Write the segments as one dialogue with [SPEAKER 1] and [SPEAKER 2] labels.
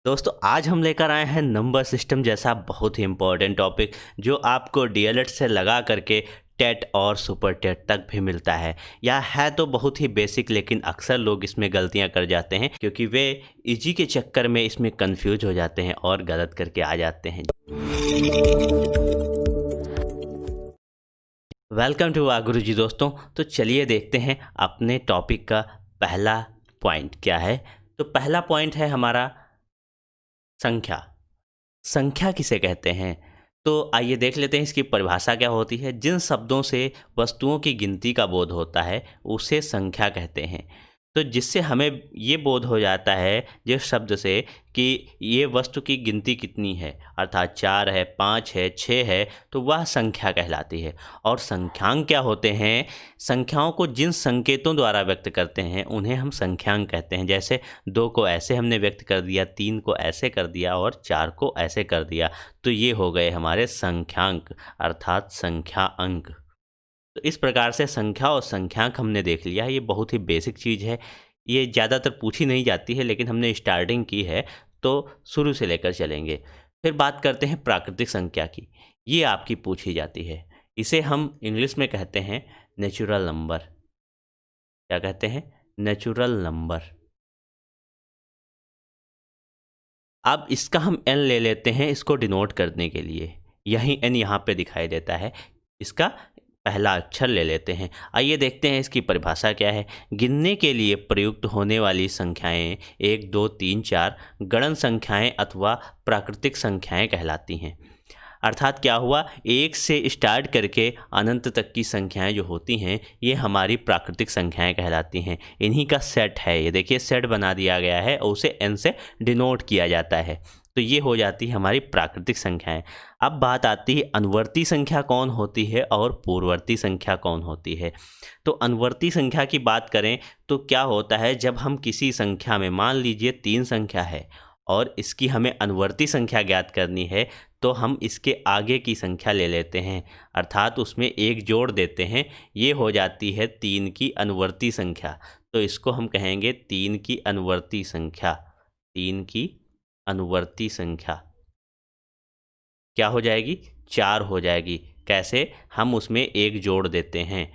[SPEAKER 1] दोस्तों आज हम लेकर आए हैं नंबर सिस्टम जैसा बहुत ही इम्पोर्टेंट टॉपिक जो आपको डीएलएड से लगा करके टेट और सुपर टेट तक भी मिलता है। यह है तो बहुत ही बेसिक, लेकिन अक्सर लोग इसमें गलतियां कर जाते हैं क्योंकि वे इजी के चक्कर में इसमें कंफ्यूज हो जाते हैं और गलत करके आ जाते हैं। वेलकम टू गुरु जी दोस्तों। तो चलिए देखते हैं अपने टॉपिक का पहला पॉइंट क्या है। तो पहला पॉइंट है हमारा संख्या। संख्या किसे कहते हैं? तो आइए देख लेते हैं इसकी परिभाषा क्या होती है। जिन शब्दों से वस्तुओं की गिनती का बोध होता है उसे संख्या कहते हैं। तो जिससे हमें ये बोध हो जाता है जिस शब्द से कि ये वस्तु की गिनती कितनी है, अर्थात 4 है, 5 है, 6 है, तो वह संख्या कहलाती है। और संख्यांक क्या होते हैं? संख्याओं को जिन संकेतों द्वारा व्यक्त करते हैं उन्हें हम संख्यांक कहते हैं। जैसे 2 को ऐसे हमने व्यक्त कर दिया, 3 को ऐसे कर दिया और 4 को ऐसे कर दिया, तो ये हो गए हमारे संख्यांक अर्थात संख्या अंक। तो इस प्रकार से संख्या और संख्यांक हमने देख लिया है। ये बहुत ही बेसिक चीज़ है, ये ज़्यादातर पूछी नहीं जाती है, लेकिन हमने स्टार्टिंग की है तो शुरू से लेकर चलेंगे। फिर बात करते हैं प्राकृतिक संख्या की। ये आपकी पूछी जाती है। इसे हम इंग्लिश में कहते हैं नेचुरल नंबर। क्या कहते हैं? Natural number. अब इसका हम एन ले लेते हैं इसको डिनोट करने के लिए। यही एन यहाँ पे दिखाई देता है। इसका पहला अक्षर ले लेते हैं। आइए देखते हैं इसकी परिभाषा क्या है। गिनने के लिए प्रयुक्त होने वाली संख्याएं 1, 2, 3, 4 गणन संख्याएं अथवा प्राकृतिक संख्याएं कहलाती हैं। अर्थात क्या हुआ, 1 से स्टार्ट करके अनंत तक की संख्याएं जो होती हैं ये हमारी प्राकृतिक संख्याएं कहलाती हैं। इन्हीं का सेट है, ये देखिए सेट बना दिया गया है और उसे एन से डिनोट किया जाता है। तो ये हो जाती है हमारी प्राकृतिक संख्याएं। अब बात आती है अनुवर्ती संख्या कौन होती है और पूर्ववर्ती संख्या कौन होती है। तो अनुवर्ती संख्या की बात करें तो क्या होता है, जब हम किसी संख्या में, मान लीजिए 3 संख्या है और इसकी हमें अनुवर्ती संख्या ज्ञात करनी है, तो हम इसके आगे की संख्या ले लेते हैं, अर्थात उसमें 1 जोड़ देते हैं। ये हो जाती है 3 की अनुवर्ती संख्या। तो इसको हम कहेंगे 3 की अनुवर्ती संख्या। 3 की अनुवर्ती संख्या क्या हो जाएगी? 4 हो जाएगी। कैसे? हम उसमें 1 जोड़ देते हैं।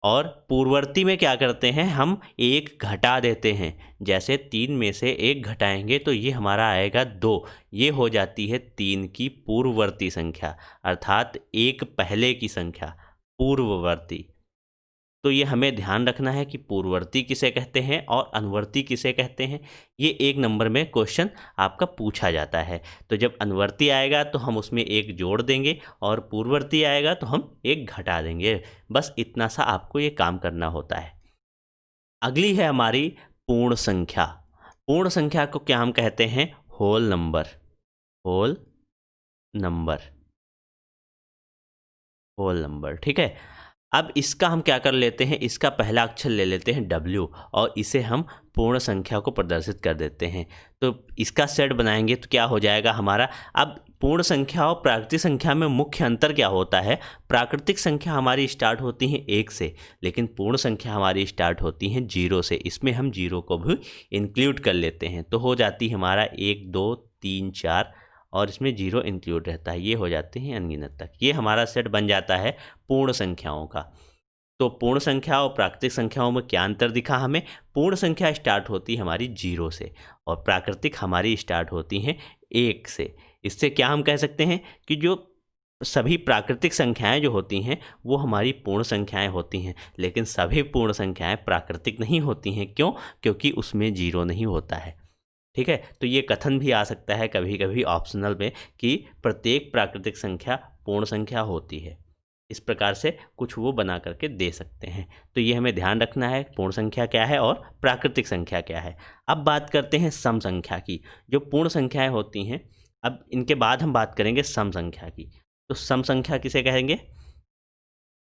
[SPEAKER 1] और पूर्ववर्ती में क्या करते हैं, हम 1 घटा देते हैं। जैसे 3 में से 1 घटाएंगे तो ये हमारा आएगा 2। ये हो जाती है 3 की पूर्ववर्ती संख्या, अर्थात 1 पहले की संख्या, पूर्ववर्ती। तो ये हमें ध्यान रखना है कि पूर्ववर्ती किसे कहते हैं और अनुवर्ती किसे कहते हैं। ये 1 नंबर में क्वेश्चन आपका पूछा जाता है। तो जब अनुवर्ती आएगा तो हम उसमें 1 जोड़ देंगे और पूर्ववर्ती आएगा तो हम 1 घटा देंगे। बस इतना सा आपको ये काम करना होता है। अगली है हमारी पूर्ण संख्या। पूर्ण संख्या को क्या हम कहते हैं? Whole number. Whole number, whole number, ठीक है। अब इसका हम क्या कर लेते हैं, इसका पहला अक्षर ले लेते हैं W और इसे हम पूर्ण संख्या को प्रदर्शित कर देते हैं। तो इसका सेट बनाएंगे तो क्या हो जाएगा हमारा। अब पूर्ण संख्या और प्राकृतिक संख्या में मुख्य अंतर क्या होता है? प्राकृतिक संख्या हमारी स्टार्ट होती है 1 से, लेकिन पूर्ण संख्या हमारी स्टार्ट होती है 0 से। इसमें हम 0 को भी इंक्लूड कर लेते हैं। तो हो जाती है हमारा 1, 2, 3, 4 और इसमें 0 इंक्लूड रहता है। ये हो जाते हैं अनगिनत तक। ये हमारा सेट बन जाता है पूर्ण संख्याओं का। तो पूर्ण संख्या और प्राकृतिक संख्याओं में क्या अंतर दिखा हमें? पूर्ण संख्या स्टार्ट होती है हमारी 0 से और प्राकृतिक हमारी स्टार्ट होती हैं 1 से। इससे क्या हम कह सकते हैं कि जो सभी प्राकृतिक संख्याएं जो होती हैं वो हमारी पूर्ण संख्याएं होती हैं, लेकिन सभी पूर्ण संख्याएं प्राकृतिक नहीं होती हैं। क्यों? क्योंकि उसमें 0 नहीं होता है। ठीक है, तो ये कथन भी आ सकता है कभी कभी ऑप्शनल में कि प्रत्येक प्राकृतिक संख्या पूर्ण संख्या होती है। इस प्रकार से कुछ वो बना करके दे सकते हैं। तो ये हमें ध्यान रखना है पूर्ण संख्या क्या है और प्राकृतिक संख्या क्या है। अब बात करते हैं सम संख्या की। जो पूर्ण संख्याएं होती हैं, अब इनके बाद हम बात करेंगे सम संख्या की। तो सम संख्या किसे कहेंगे?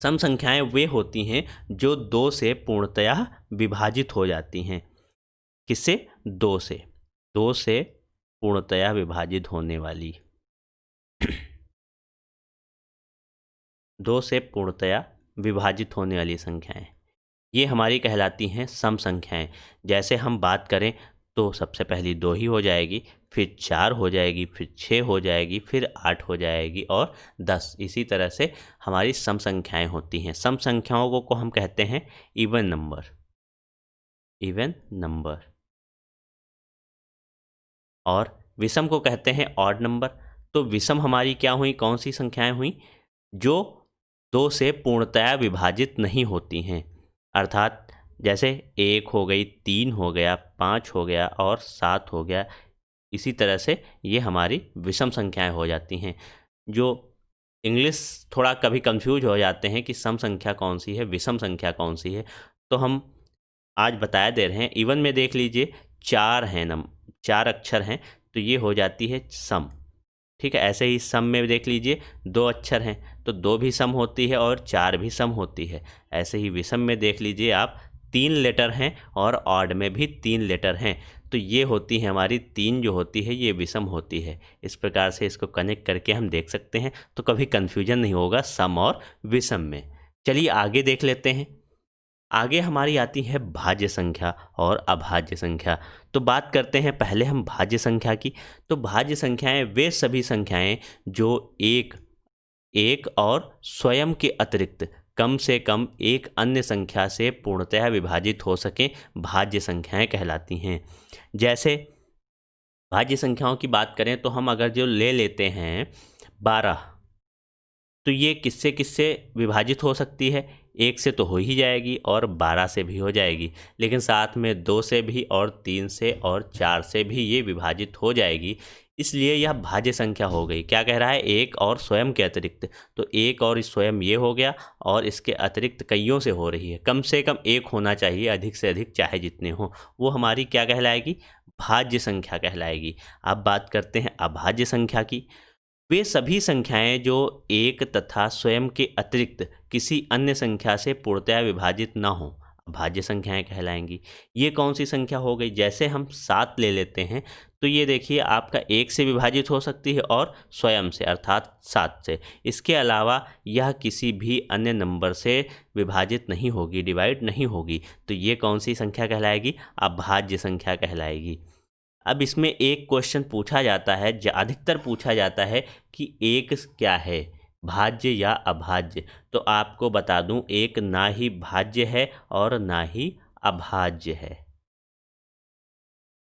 [SPEAKER 1] सम संख्याएं वे होती हैं जो 2 से पूर्णतया विभाजित हो जाती हैं। किससे? 2 से। 2 से पूर्णतया विभाजित होने वाली 2 से पूर्णतया विभाजित होने वाली संख्याएं, ये हमारी कहलाती हैं सम संख्याएं। जैसे हम बात करें तो सबसे पहली 2 ही हो जाएगी, फिर 4 हो जाएगी, फिर 6 हो जाएगी, फिर 8 हो जाएगी और 10। इसी तरह से हमारी सम संख्याएं होती हैं। सम संख्याओं को हम कहते हैं इवन नंबर, इवन नंबर। और विषम को कहते हैं ऑड नंबर। तो विषम हमारी क्या हुई, कौन सी संख्याएं हुई, जो 2 से पूर्णतया विभाजित नहीं होती हैं। अर्थात जैसे 1 हो गई, 3 हो गया, 5 हो गया और 7 हो गया। इसी तरह से ये हमारी विषम संख्याएं हो जाती हैं। जो इंग्लिश थोड़ा कभी कंफ्यूज हो जाते हैं कि सम संख्या कौन सी है, विषम संख्या कौन सी है, तो हम आज बताया दे रहे हैं। इवन में देख लीजिए 4 हैं, 4 अक्षर हैं, तो ये हो जाती है सम। ठीक है, ऐसे ही सम में देख लीजिए 2 अक्षर हैं, तो 2 भी सम होती है और 4 भी सम होती है। ऐसे ही विषम में देख लीजिए आप 3 लेटर हैं और ऑड में भी 3 लेटर हैं, तो ये होती है हमारी 3 जो होती है ये विषम होती है। इस प्रकार से इसको कनेक्ट करके हम देख सकते हैं, तो कभी कन्फ्यूजन नहीं होगा सम और विषम में। चलिए आगे देख लेते हैं। आगे हमारी आती है भाज्य संख्या और अभाज्य संख्या। तो बात करते हैं पहले हम भाज्य संख्या की। तो भाज्य संख्याएं वे सभी संख्याएं जो एक और स्वयं के अतिरिक्त कम से कम एक अन्य संख्या से पूर्णतः विभाजित हो सकें, भाज्य संख्याएं कहलाती हैं। जैसे भाज्य संख्याओं की बात करें तो हम अगर जो ले लेते हैं 12, तो ये किससे किससे विभाजित हो सकती है, 1 से तो हो ही जाएगी और 12 से भी हो जाएगी, लेकिन साथ में 2 से भी और 3 से और 4 से भी ये विभाजित हो जाएगी। इसलिए यह भाज्य संख्या हो गई। क्या कह रहा है, एक और स्वयं के अतिरिक्त, तो एक और स्वयं ये हो गया और इसके अतिरिक्त कईयों से हो रही है। कम से कम एक होना चाहिए, अधिक से अधिक चाहे जितने हों, वो हमारी क्या कहलाएगी, भाज्य संख्या कहलाएगी। अब बात करते हैं अभाज्य संख्या की। वे सभी संख्याएं जो एक तथा स्वयं के अतिरिक्त किसी अन्य संख्या से पूर्णतया विभाजित न हो, अभाज्य संख्याएं कहलाएंगी। ये कौन सी संख्या हो गई, जैसे हम 7 ले लेते हैं, तो ये देखिए आपका 1 से विभाजित हो सकती है और स्वयं से अर्थात 7 से। इसके अलावा यह किसी भी अन्य नंबर से विभाजित नहीं होगी, डिवाइड नहीं होगी, तो ये कौन सी संख्या कहलाएगी, अभाज्य संख्या कहलाएगी। अब इसमें एक क्वेश्चन पूछा जाता है, अधिकतर पूछा जाता है कि एक क्या है, भाज्य या अभाज्य। तो आपको बता दूं, एक ना ही भाज्य है और ना ही अभाज्य है।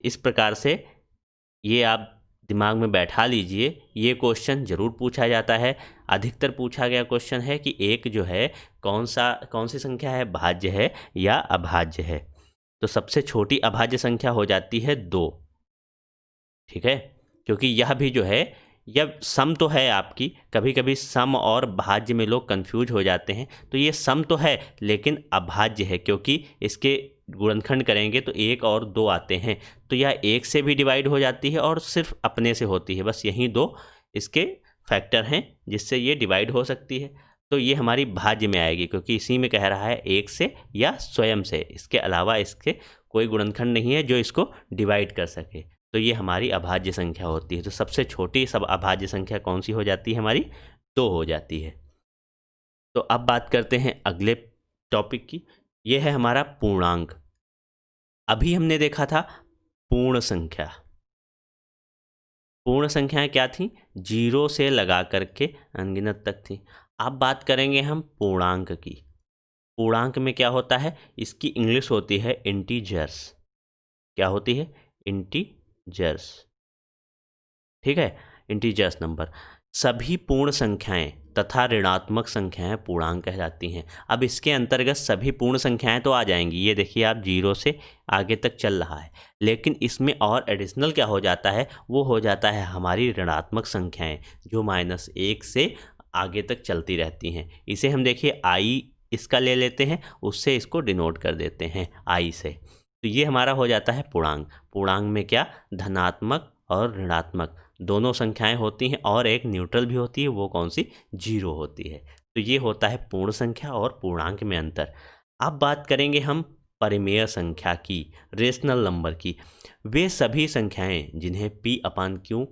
[SPEAKER 1] इस प्रकार से ये आप दिमाग में बैठा लीजिए, ये क्वेश्चन ज़रूर पूछा जाता है। अधिकतर पूछा गया क्वेश्चन है कि एक जो है कौन सी संख्या है, भाज्य है या अभाज्य है। तो सबसे छोटी अभाज्य संख्या हो जाती है 2। ठीक है, क्योंकि यह भी जो है, यह सम तो है आपकी, कभी कभी सम और भाज्य में लोग कंफ्यूज हो जाते हैं, तो ये सम तो है लेकिन अभाज्य है, क्योंकि इसके गुणनखंड करेंगे तो 1 और 2 आते हैं, तो यह 1 से भी डिवाइड हो जाती है और सिर्फ अपने से होती है। बस यही 2 इसके फैक्टर हैं जिससे ये डिवाइड हो सकती है। तो ये हमारी भाज्य में आएगी, क्योंकि इसी में कह रहा है 1 से या स्वयं से, इसके अलावा इसके कोई गुणनखंड नहीं है जो इसको डिवाइड कर सके। तो ये हमारी अभाज्य संख्या होती है। तो सबसे छोटी सब अभाज्य संख्या कौन सी हो जाती है, हमारी 2 हो जाती है। तो अब बात करते हैं अगले टॉपिक की। ये है हमारा पूर्णांक। अभी हमने देखा था पूर्ण संख्या। पूर्ण संख्याएं क्या थी, 0 से लगा करके अनगिनत तक थी। अब बात करेंगे हम पूर्णांक की। पूर्णांक में क्या होता है, इसकी इंग्लिश होती है इंटीजर्स। क्या होती है, इंटीजर्स। ठीक है, इंटीजर्स नंबर। सभी पूर्ण संख्याएं तथा ऋणात्मक संख्याएं पूर्णांक कहलाती हैं। अब इसके अंतर्गत सभी पूर्ण संख्याएं तो आ जाएंगी, ये देखिए आप 0 से आगे तक चल रहा है, लेकिन इसमें और एडिशनल क्या हो जाता है, वो हो जाता है हमारी ऋणात्मक संख्याएं जो -1 से आगे तक चलती रहती हैं। इसे हम देखिए आई इसका ले लेते हैं, उससे इसको डिनोट कर देते हैं आई से। तो ये हमारा हो जाता है पूर्णांक। पूर्णांक में क्या, धनात्मक और ऋणात्मक दोनों संख्याएं होती हैं और एक न्यूट्रल भी होती है, वो कौन सी, 0 होती है। तो ये होता है पूर्ण संख्या और पूर्णांक में अंतर। अब बात करेंगे हम परिमेय संख्या की, रेशनल नंबर की। वे सभी संख्याएं जिन्हें P/Q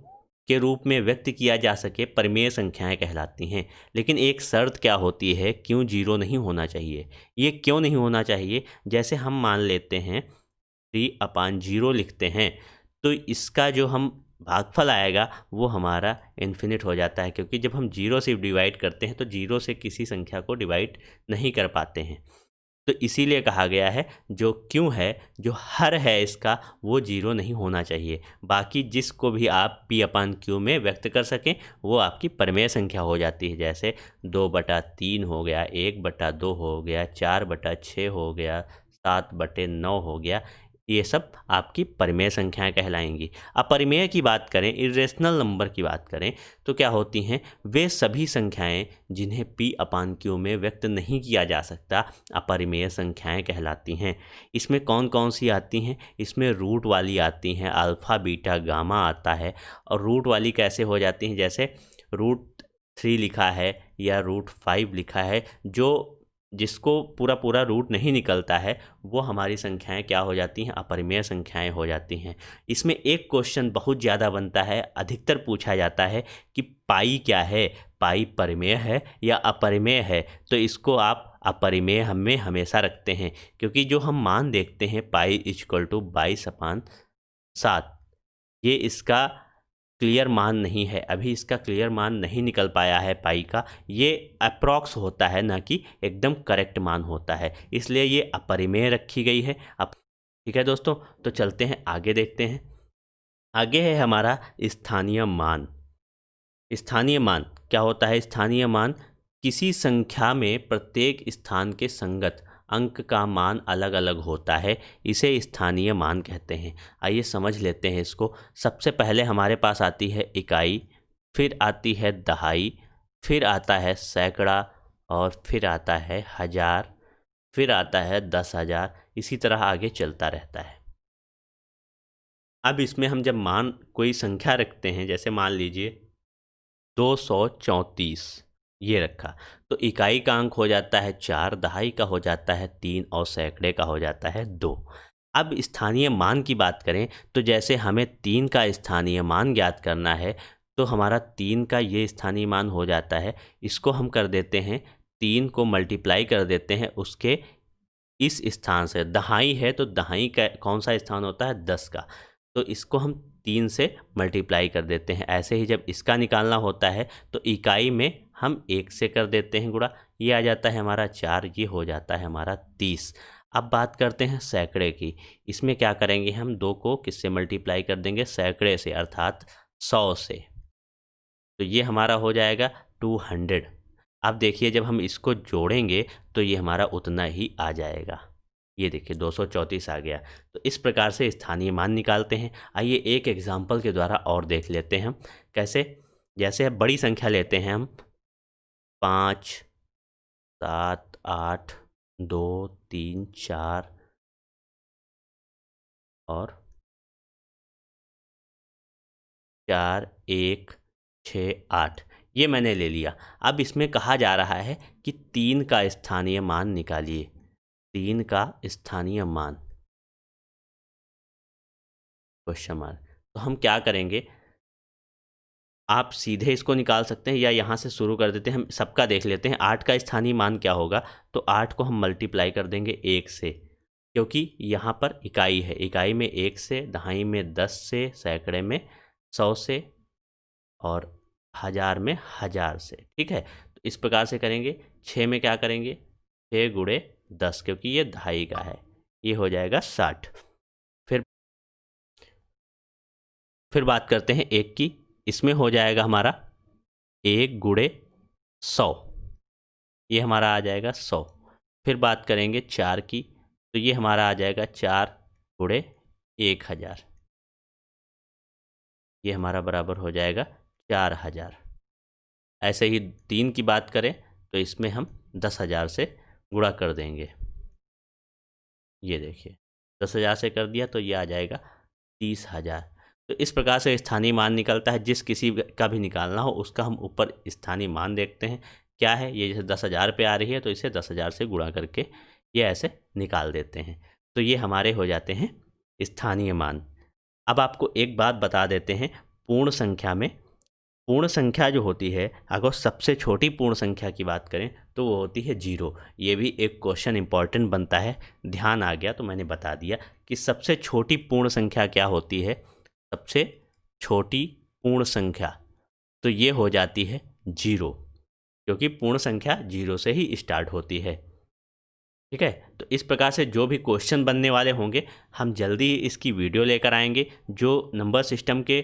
[SPEAKER 1] के रूप में व्यक्त किया जा सके परिमेय संख्याएं कहलाती हैं। लेकिन एक शर्त क्या होती है, क्यों 0 नहीं होना चाहिए। ये क्यों नहीं होना चाहिए, जैसे हम मान लेते हैं 3/0 लिखते हैं तो इसका जो हम भागफल आएगा वो हमारा इन्फिनिट हो जाता है, क्योंकि जब हम 0 से डिवाइड करते हैं तो 0 से किसी संख्या को डिवाइड नहीं कर पाते हैं। तो इसीलिए कहा गया है जो क्यों है, जो हर है इसका, वो 0 नहीं होना चाहिए। बाकी जिसको भी आप P/Q में व्यक्त कर सकें वो आपकी परिमेय संख्या हो जाती है। जैसे 2/3 हो गया, 1/2 हो गया, 4/6 हो गया, 7/9 हो गया, ये सब आपकी परिमेय संख्याएं कहलाएंगी। अपरिमेय की बात करें, इरेशनल नंबर की बात करें तो क्या होती हैं, वे सभी संख्याएं जिन्हें P/Q में व्यक्त नहीं किया जा सकता अपरिमेय संख्याएं कहलाती हैं। इसमें कौन कौन सी आती हैं? इसमें रूट वाली आती हैं, अल्फ़ा बीटा गामा आता है। और रूट वाली कैसे हो जाती हैं? जैसे √3 लिखा है या √5 लिखा है, जो जिसको पूरा पूरा रूट नहीं निकलता है वो हमारी संख्याएं क्या हो जाती हैं? अपरिमेय संख्याएं हो जाती हैं। इसमें एक क्वेश्चन बहुत ज़्यादा बनता है, अधिकतर पूछा जाता है कि पाई क्या है, पाई परिमेय है या अपरिमेय है? तो इसको आप अपरिमेय में हमेशा रखते हैं, क्योंकि जो हम मान देखते हैं पाई = 22/7, ये इसका क्लियर मान नहीं है। अभी इसका क्लियर मान नहीं निकल पाया है पाई का, ये अप्रॉक्स होता है, ना कि एकदम करेक्ट मान होता है, इसलिए ये अपरिमेय रखी गई है। अब ठीक है दोस्तों, तो चलते हैं आगे, देखते हैं। आगे है हमारा स्थानीय मान। स्थानीय मान क्या होता है? स्थानीय मान किसी संख्या में प्रत्येक स्थान के संगत अंक का मान अलग अलग होता है, इसे स्थानीय मान कहते हैं। आइए समझ लेते हैं इसको। सबसे पहले हमारे पास आती है इकाई, फिर आती है दहाई, फिर आता है सैकड़ा, और फिर आता है हजार, फिर आता है 10,000, इसी तरह आगे चलता रहता है। अब इसमें हम जब मान कोई संख्या रखते हैं, जैसे मान लीजिए 234 ये रखा, तो इकाई का अंक हो जाता है 4, दहाई का हो जाता है 3 और सैकड़े का हो जाता है 2। अब स्थानीय मान की बात करें तो जैसे हमें 3 का स्थानीय मान ज्ञात करना है, तो हमारा 3 का ये स्थानीय मान हो जाता है, इसको हम कर देते हैं 3 को मल्टीप्लाई कर देते हैं उसके इस स्थान से। दहाई है तो दहाई का कौन सा स्थान होता है? 10 का, तो इसको हम 3 से मल्टीप्लाई कर देते हैं। ऐसे ही जब इसका निकालना होता है तो इकाई में हम 1 से कर देते हैं गुणा, ये आ जाता है हमारा 4, ये हो जाता है हमारा 30। अब बात करते हैं सैकड़े की। इसमें क्या करेंगे हम? 2 को किससे मल्टीप्लाई कर देंगे? सैकड़े से, अर्थात 100 से, तो ये हमारा हो जाएगा 200। अब देखिए जब हम इसको जोड़ेंगे तो ये हमारा उतना ही आ जाएगा। ये देखिए 234 आ गया। तो इस प्रकार से स्थानीय मान निकालते हैं। आइए एक एग्जाम्पल के द्वारा और देख लेते हैं कैसे। जैसे बड़ी संख्या लेते हैं हम, 5, 7, 8, 2, 3, 4 और 4, 1, 6, 8, ये मैंने ले लिया। अब इसमें कहा जा रहा है कि 3 का स्थानीय मान निकालिए। 3 का स्थानीय मान, क्वेश्चन मार्क। तो हम क्या करेंगे, आप सीधे इसको निकाल सकते हैं या यहाँ से शुरू कर देते हैं। हम सबका देख लेते हैं। 8 का स्थानीय मान क्या होगा? तो 8 को हम मल्टीप्लाई कर देंगे 1 से, क्योंकि यहाँ पर इकाई है। इकाई में 1 से, दहाई में 10 से, सैकड़े में 100 से, और हजार में 1000 से। ठीक है, तो इस प्रकार से करेंगे। 6 में क्या करेंगे? 6 गुणे 10, क्योंकि ये दहाई का है, ये हो जाएगा 60। फिर बात करते हैं 1 की। इसमें हो जाएगा हमारा 1 गुणे 100, ये हमारा आ जाएगा 100। फिर बात करेंगे 4 की, तो ये हमारा आ जाएगा 4 गुणे 1000, ये हमारा बराबर हो जाएगा 4000। ऐसे ही 3 की बात करें तो इसमें हम 10,000 से गुणा कर देंगे। ये देखिए 10,000 से कर दिया तो ये आ जाएगा 30,000। तो इस प्रकार से स्थानीय मान निकलता है। जिस किसी का भी निकालना हो उसका हम ऊपर स्थानीय मान देखते हैं क्या है। ये जैसे 10,000 पे आ रही है तो इसे 10,000 से गुणा करके ये ऐसे निकाल देते हैं। तो ये हमारे हो जाते हैं स्थानीय मान। अब आपको एक बात बता देते हैं, पूर्ण संख्या में, पूर्ण संख्या जो होती है, अगर सबसे छोटी पूर्ण संख्या की बात करें तो वो होती है 0। ये भी एक क्वेश्चन इंपॉर्टेंट बनता है, ध्यान आ गया तो मैंने बता दिया कि सबसे छोटी पूर्ण संख्या क्या होती है। सबसे छोटी पूर्ण संख्या तो ये हो जाती है 0, क्योंकि पूर्ण संख्या 0 से ही स्टार्ट होती है। ठीक है, तो इस प्रकार से जो भी क्वेश्चन बनने वाले होंगे हम जल्दी ही इसकी वीडियो लेकर आएंगे। जो नंबर सिस्टम के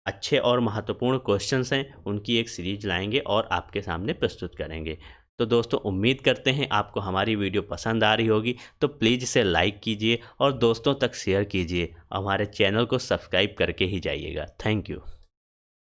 [SPEAKER 1] अच्छे और महत्वपूर्ण क्वेश्चंस हैं उनकी एक सीरीज लाएंगे और आपके सामने प्रस्तुत करेंगे। तो दोस्तों उम्मीद करते हैं आपको हमारी वीडियो पसंद आ रही होगी, तो प्लीज़ इसे लाइक कीजिए और दोस्तों तक शेयर कीजिए। हमारे चैनल को सब्सक्राइब करके ही जाइएगा। Thank you.